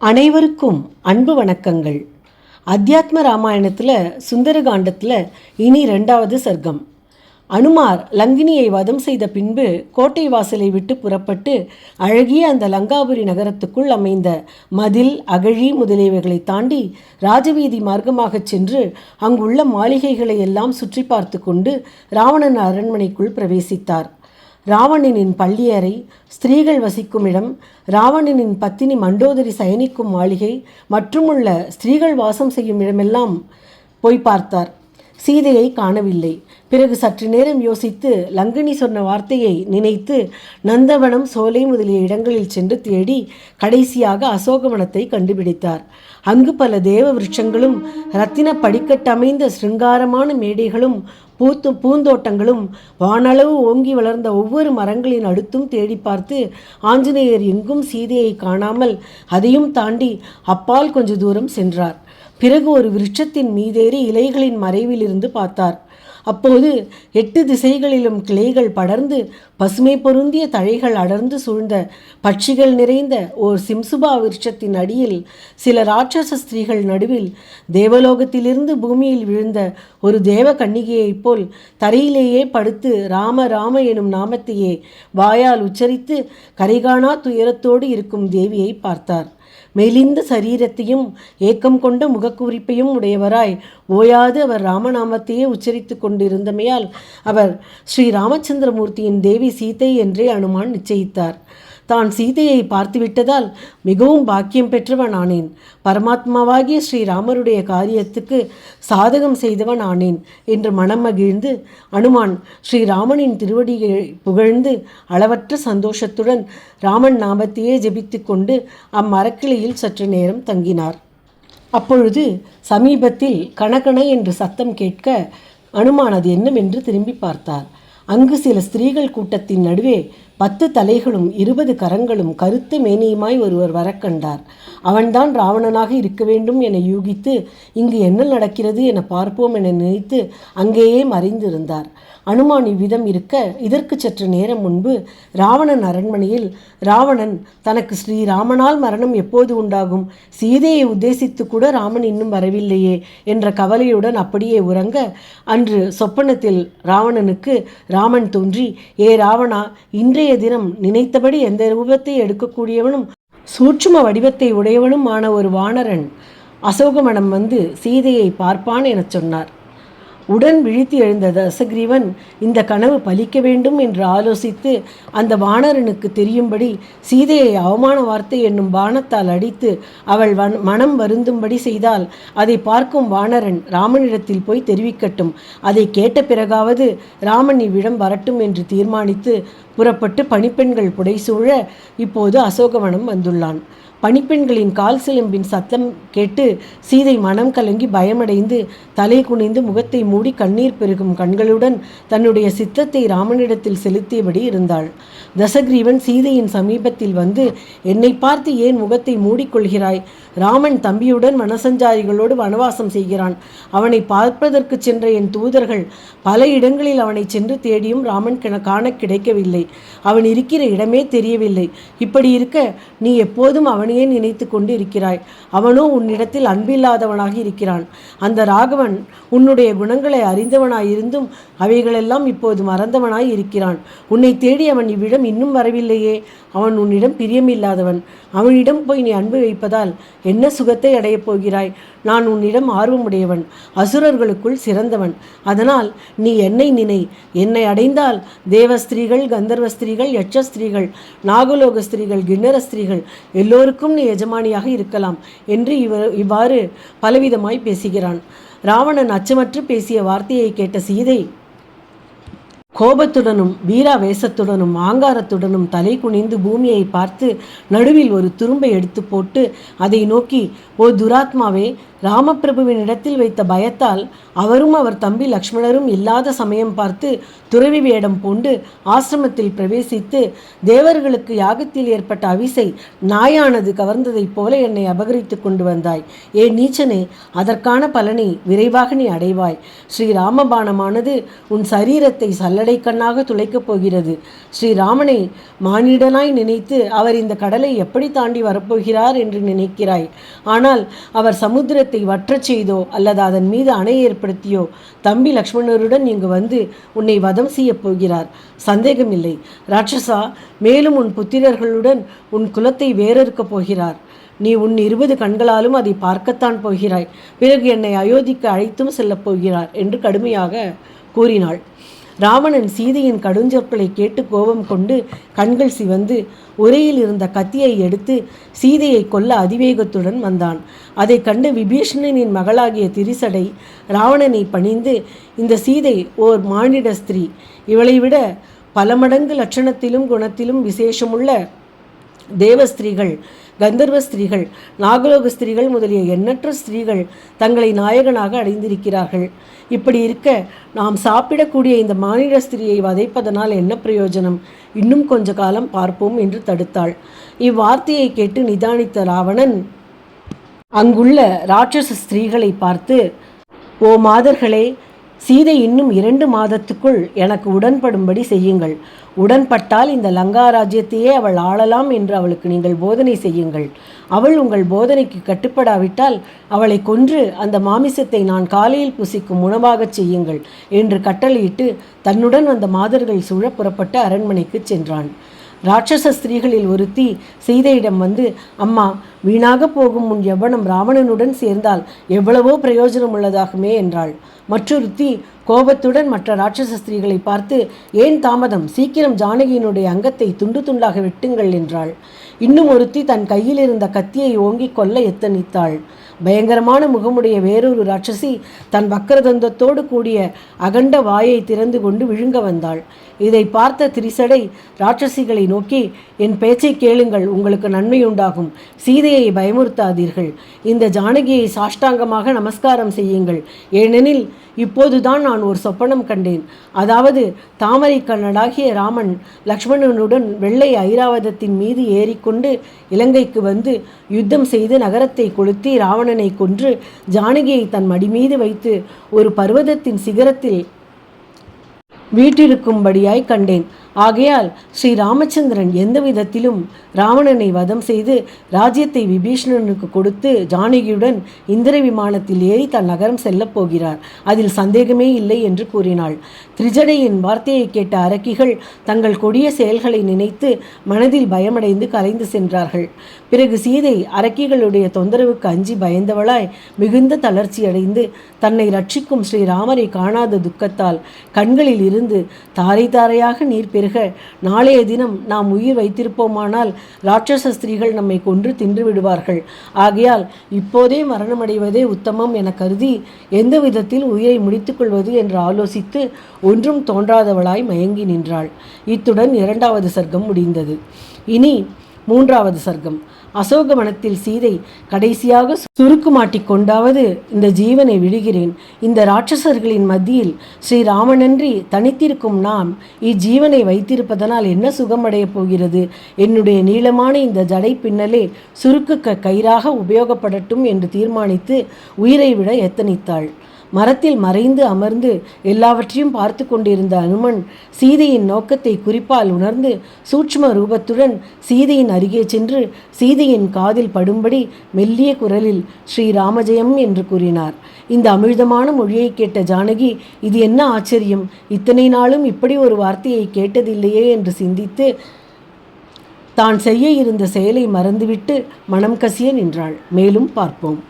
அனைவருக்கும் அன்பு வணக்கங்கள். அத்தியாத்ம ராமாயணத்தில் சுந்தரகாண்டத்தில் இனி 2வது சர்க்கம். அனுமார் லங்கினியை வதம் செய்த பின்பு கோட்டை வாசலை விட்டு புறப்பட்டு அழகிய அந்த லங்காபுரி நகரத்துக்குள் அமைந்த மதில் அகழி முதலியவைகளை தாண்டி ராஜவீதி மார்க்கமாகச் சென்று அங்குள்ள மாளிகைகளை எல்லாம் சுற்றி பார்த்து கொண்டு ராவணன் அரண்மனைக்குள் பிரவேசித்தார். ராவணனின் பள்ளியறை, ஸ்திரீகள் வசிக்கும் இடம், ராவணனின் பத்தினி மண்டோதரி சயனிக்கும் மாளிகை மற்றுமுள்ள ஸ்திரீகள் வாசம் செய்யும் இடமெல்லாம் போய் பார்த்தார். சீதையை காணவில்லை. பிறகு சற்று நேரம் யோசித்து லங்கினி சொன்ன வார்த்தையை நினைத்து நந்தவனம், சோலை முதலிய இடங்களில் சென்று தேடி கடைசியாக அசோகவனத்தை கண்டுபிடித்தார். அங்கு பல தேவ விருட்சங்களும் இரத்தின படிக்கட்டமைந்த சிருங்காரமான மேடைகளும் பூந்தோட்டங்களும் வானளவு ஓங்கி வளர்ந்த ஒவ்வொரு மரங்களின் அடுத்தும் தேடி பார்த்து ஆஞ்சநேயர் எங்கும் சீதையை காணாமல் அதையும் தாண்டி அப்பால் கொஞ்ச தூரம் சென்றார். பிறகு ஒரு விருட்சத்தின் மீதேறி இலைகளின் மறைவிலிருந்து பார்த்தார். அப்போது 8 திசைகளிலும் கிளைகள் படர்ந்து பசுமை பொருந்திய தழைகள் அடர்ந்து சூழ்ந்த பட்சிகள் நிறைந்த ஓர் சிம்சுபா விருட்சத்தின் அடியில் சில ராட்சச ஸ்திரீகள் நடுவில் தேவலோகத்திலிருந்து பூமியில் விழுந்த ஒரு தேவ கன்னிகையைப் போல் தரையிலேயே படுத்து ராம ராம எனும் நாமத்தையே வாயால் உச்சரித்து கரைகாணா துயரத்தோடு இருக்கும் தேவியை பார்த்தார். மெலிந்த சரீரத்தையும் ஏக்கம் கொண்ட முகக்குறிப்பையும் உடையவராய் ஓயாது அவர் ராமநாமத்தையே உச்சரித்து கொண்டிருந்தமையால் அவர் ஸ்ரீ ராமச்சந்திரமூர்த்தியின் தேவி சீதை என்றே அனுமான் நிச்சயித்தார். தான் சீதையை பார்த்துவிட்டதால் மிகவும் பாக்கியம் பெற்றவன் ஆனேன், பரமாத்மாவாகிய ஸ்ரீராமருடைய காரியத்துக்கு சாதகம் செய்தவன் ஆனேன் என்று மனம் மகிழ்ந்து அனுமான் ஸ்ரீராமனின் திருவடியை புகழ்ந்து அளவற்ற சந்தோஷத்துடன் ராமன் நாமத்தையே ஜெபித்து கொண்டு அம்மரக்கிளையில் சற்று நேரம் தங்கினார். அப்பொழுது சமீபத்தில் கணக்கண என்று சத்தம் கேட்க அனுமான் அது என்னவென்று திரும்பி பார்த்தார். அங்கு சில ஸ்திரீகள் கூட்டத்தின் நடுவே 10 தலைகளும் 20 கரங்களும் கருத்து மேனியுமாய் ஒருவர் வரக்கண்டார். அவன்தான் ராவணனாக இருக்க வேண்டும் என யூகித்து இங்கு என்ன நடக்கிறது என பார்ப்போம் என நினைத்து அங்கேயே மறைந்திருந்தார். அனுமான் இவ்விதம் இருக்க இதற்கு சற்று நேரம் முன்பு ராவணன் அரண்மனையில் ராவணன் தனக்கு ஸ்ரீராமனால் மரணம் எப்போது உண்டாகும், சீதையை உத்தேசித்து கூட ராமன் இன்னும் வரவில்லையே என்ற கவலையுடன் அப்படியே உறங்க, அன்று சொப்பனத்தில் ராவணனுக்கு ராமன் தோன்றி, ஏ ராவணா, இன்றைய தினம் நினைத்தபடி எந்த ரூபத்தை எடுக்கக்கூடியவனும் சூட்சும வடிவத்தை உடையவனும் ஆன ஒரு வானரன் அசோகவனம் வந்து சீதையை பார்ப்பான் எனச் சொன்னார். உடன் விழித்து எழுந்த தசகிரீவன் இந்த கனவு பலிக்க வேண்டும் என்று ஆலோசித்து அந்த வானரனுக்கு தெரியும்படி சீதையை அவமான வார்த்தை என்னும் பானத்தால் அடித்து அவள் மனம் வருந்தும்படி செய்தால் அதை பார்க்கும் வானரன் ராமனிடத்தில் போய் தெரிவிக்கட்டும், அதை கேட்ட பிறகாவது ராமன் இவ்விடம் வரட்டும் என்று தீர்மானித்து புறப்பட்டு பணிப்பெண்கள் புடைசூழ இப்போது அசோகவனம் வந்துள்ளான். பணிப்பெண்களின் கால் சிலம்பின் சத்தம் கேட்டு சீதை மனம் கலங்கி பயமடைந்து தலை குனிந்து முகத்தை மூடி கண்ணீர் பெருகும் கண்களுடன் தன்னுடைய சித்தத்தை ராமனிடத்தில் செலுத்தியபடி இருந்தாள். தசகிரீவன் சீதையின் சமீபத்தில் வந்து, என்னை பார்த்து ஏன் முகத்தை மூடிக்கொள்கிறாய்? ராமன் தம்பியுடன் வனசஞ்சாரிகளோடு வனவாசம் செய்கிறான். அவனை பார்ப்பதற்கு சென்ற என் தூதர்கள் பல இடங்களில் அவனை சென்று தேடியும் ராமன் காண கிடைக்கவில்லை. அவன் இருக்கிற இடமே தெரியவில்லை. இப்படி இருக்க நீ எப்போதும் அவனையே நினைத்து கொண்டு இருக்கிறாய். அவனோ உன்னிடத்தில் அன்பில்லாதவனாக இருக்கிறான். அந்த ராகவன் உன்னுடைய குணங்களை அறிந்தவனாயிருந்தும் அவைகளெல்லாம் இப்போது மறந்தவனாய் இருக்கிறான். உன்னை தேடி அவன் இவ்விடம் இன்னும் வரவில்லையே. அவன் உன்னிடம் பிரியமில்லாதவன். அவனிடம் போய் நீ அன்பு வைப்பதால் என்ன சுகத்தை அடையப் போகிறாய்? நான் உன்னிடம் ஆர்வமுடையவன், அசுரர்களுக்குள் சிறந்தவன். அதனால் நீ என்னை நினை. என்னை அடைந்தால் தேவஸ்திரீகள், கந்தர்வ ஸ்திரீகள், யட்ச ஸ்திரீகள், நாகலோக ஸ்திரீகள், கிண்ணர ஸ்திரீகள் எல்லோருக்கும் நீ எஜமானியாக இருக்கலாம் என்று இவ்வாறு பலவிதமாய் பேசுகிறான். ராவணன் அச்சமற்று பேசிய வார்த்தையை கேட்ட சீதை கோபத்துடனும் வீராவேசத்துடனும் ஆங்காரத்துடனும் தலை குனிந்து பூமியை பார்த்து நடுவில் ஒரு துரும்பை எடுத்து போட்டு அதை நோக்கி, ஓ துராத்மாவே, ராமபிரபுவின் இடத்தில் வைத்த பயத்தால் அவரும் அவர் தம்பி லக்ஷ்மணரும் இல்லாத சமயம் பார்த்து துறவி வேடம் பூண்டு ஆசிரமத்தில் பிரவேசித்து தேவர்களுக்கு யாகத்தில் ஏற்பட்ட அவிசை நாயானது கவர்ந்ததைப் போல என்னை அபகரித்து கொண்டு வந்தாய். ஏ நீச்சனே, அதற்கான பலனை விரைவாக நீ அடைவாய். ஸ்ரீராமபானமானது உன் சரீரத்தை சல்ல ஜல்லடை கண்ணாக துளைக்கப் போகிறது. ஸ்ரீராமனை மானிடனாய் நினைத்து அவர் இந்த கடலை எப்படி தாண்டி வரப்போகிறார் என்று நினைக்கிறாய். ஆனால் அவர் சமுத்திரத்தை வற்றச் செய்தோ அல்லது அதன் மீது அணை ஏற்படுத்தியோ தம்பி லக்ஷ்மணருடன் இங்கு வந்து உன்னை வதம் செய்யப் போகிறார். சந்தேகமில்லை ராட்சசா, மேலும் உன் புத்திரர்களுடன் உன் குலத்தை வேறறுக்கப் போகிறார். நீ உன் 20 கண்களாலும் அதை பார்க்கத்தான் போகிறாய். பிறகு என்னை அயோத்திக்கு அழைத்தும் செல்லப் போகிறார் என்று கடுமையாக கூறினாள். ராவணன் சீதையின் கடுஞ்சொற்களை கேட்டு கோபம் கொண்டு கண்கள் சிவந்து உரையில் இருந்த கத்தியை எடுத்து சீதையை கொல்ல அதிவேகத்துடன் வந்தான். அதை கண்டு விபீஷணனின் மகளாகிய திரிசடை ராவணனை பணிந்து, இந்த சீதை ஓர் மானிட ஸ்திரீ, இவளை விட பல மடங்கு லட்சணத்திலும் குணத்திலும் விசேஷமுள்ள தேவஸ்திரீகள், கந்தர்வ ஸ்திரீகள், நாகலோக ஸ்திரீகள் முதலிய எண்ணற்ற ஸ்திரீகள் தங்களை நாயகனாக அடைந்திருக்கிறார்கள். இப்படி இருக்க நாம் சாப்பிடக்கூடிய இந்த மானிட ஸ்திரியை வதைப்பதனால் என்ன பிரயோஜனம்? இன்னும் கொஞ்ச காலம் பார்ப்போம் என்று தடுத்தாள். இவ்வார்த்தையை கேட்டு நிதானித்த ராவணன் அங்குள்ள ராட்சச ஸ்திரீகளை பார்த்து, ஓ மாதர்களே, சீதை இன்னும் 2 மாதத்துக்குள் எனக்கு உடன்படும்படி செய்யுங்கள். உடன்பட்டால் இந்த லங்கா ராஜ்யத்தையே அவள் ஆளலாம் என்று அவளுக்கு நீங்கள் போதனை செய்யுங்கள். அவள் உங்கள் போதனைக்கு கட்டுப்படாவிட்டால் அவளை கொன்று அந்த மாமிசத்தை நான் காலையில் புசிக்கும் உணவாகச் செய்யுங்கள் என்று கட்டளையிட்டு தன்னுடன் அந்த மாதர்கள் சூழ புறப்பட்டு அரண்மனைக்கு சென்றான். ராட்சச ஸ்திரீகளில் ஒருத்தி சீதையிடம் வந்து, அம்மா, வீணாக போகும் உன் யவ்வனம் ராவணனுடன் சேர்ந்தால் எவ்வளவோ பிரயோஜனம் உள்ளதாகுமே என்றாள். மற்றொருத்தி கோபத்துடன் மற்ற ராட்சச ஸ்திரீகளை பார்த்து, ஏன் தாமதம், சீக்கிரம் ஜானகியினுடைய அங்கத்தை துண்டு துண்டாக வெட்டுங்கள் என்றாள். இன்னும் ஒருத்தி தன் கையில் இருந்த கத்தியை ஓங்கிக் கொல்ல எத்தனித்தாள். பயங்கரமான முகமுடைய வேறொரு ராட்சசி தன் வக்கரதந்தத்தோடு கூடிய அகண்ட வாயை திறந்து கொண்டு விழுங்க வந்தாள். இதை பார்த்த திரிசடை ராட்சசிகளை நோக்கி, என் பேச்சை கேளுங்கள், உங்களுக்கு நன்மையுண்டாகும். சீதையை பயமுறுத்தாதீர்கள். இந்த ஜானகியை சாஷ்டாங்கமாக நமஸ்காரம் செய்யுங்கள். ஏனெனில் இப்போதுதான் நான் ஒரு சொப்பனம் கண்டேன். அதாவது தாமரை கண்ணடாகிய ராமன் லக்ஷ்மணனுடன் வெள்ளை ஐராவதத்தின் மீது ஏறிக்கொண்டு இலங்கைக்கு வந்து யுத்தம் செய்து நகரத்தை கொளுத்தி ராவணனை கொன்று ஜானகியை தன் மடி மீது வைத்து ஒரு பர்வதத்தின் சிகரத்தில் வீட்டிருக்கும்படியாய் கண்டேன். ஆகையால் ஸ்ரீ ராமச்சந்திரன் எந்த விதத்திலும் ராவணனை வதம் செய்து ராஜ்யத்தை விபீஷணனுக்கு கொடுத்து ஜானகியுடன் இந்திர விமானத்தில் ஏறி தன் நகரம் செல்லப் போகிறார். அதில் சந்தேகமே இல்லை என்று கூறினாள். திரிஜடையின் வார்த்தையை கேட்ட அரக்கிகள் தங்கள் கொடிய செயல்களை நினைத்து மனதில் பயமடைந்து கலைந்து சென்றார்கள். பிறகு சீதை அரக்கிகளுடைய தொந்தரவுக்கு அஞ்சி பயந்தவளாய் மிகுந்த தளர்ச்சியடைந்து தன்னை ரட்சிக்கும் ஸ்ரீராமரை காணாத துக்கத்தால் கண்களில் இருந்து தாரை தாரையாக நீர் பெருக, நாளைய தினம் நாம் உயிர் வைத்திருப்போமானால் ராட்சச ஸ்திரீகள் நம்மை கொன்று தின்று விடுவார்கள். ஆகையால் இப்போதே மரணமடைவதே உத்தமம் என கருதி எந்த விதத்தில் உயிரை முடித்துக்கொள்வது என்று ஆலோசித்து ஒன்றும் தோன்றாதவளாய் மயங்கி நின்றாள். இத்துடன் 2வது சர்க்கம் முடிந்தது. இனி 3வது சர்க்கம். அசோகவனத்தில் சீதை கடைசியாக சுருக்குமாட்டிக் கொண்டாவது, இந்த ஜீவனை விடுகிறேன். இந்த ராட்சசர்களின் மத்தியில் ஸ்ரீராமனன்றி தனித்திருக்கும் நாம் இஜீவனை வைத்திருப்பதனால் என்ன சுகமடையப் போகிறது? என்னுடைய நீளமான இந்த ஜடை பின்னலே சுருக்கு கயிறாக உபயோகப்படட்டும் என்று தீர்மானித்து உயிரை விட எத்தனித்தாள். மரத்தில் மறைந்து அமர்ந்து எல்லாவற்றையும் பார்த்து கொண்டிருந்த அனுமன் சீதையின் நோக்கத்தை குறிப்பால் உணர்ந்து சூட்சும ரூபத்துடன் சீதையின் அருகே சென்று சீதையின் காதில் படும்படி மெல்லிய குரலில் ஸ்ரீராமஜெயம் என்று கூறினார். இந்த அமிழ்தமான மொழியை கேட்ட ஜானகி, இது என்ன ஆச்சரியம், இத்தனை நாளும் இப்படி ஒரு வார்த்தையை கேட்டதில்லையே என்று சிந்தித்து தான் செய்ய இருந்த செயலை மறந்துவிட்டு மனம் கசிய நின்றாள். மேலும் பார்ப்போம்.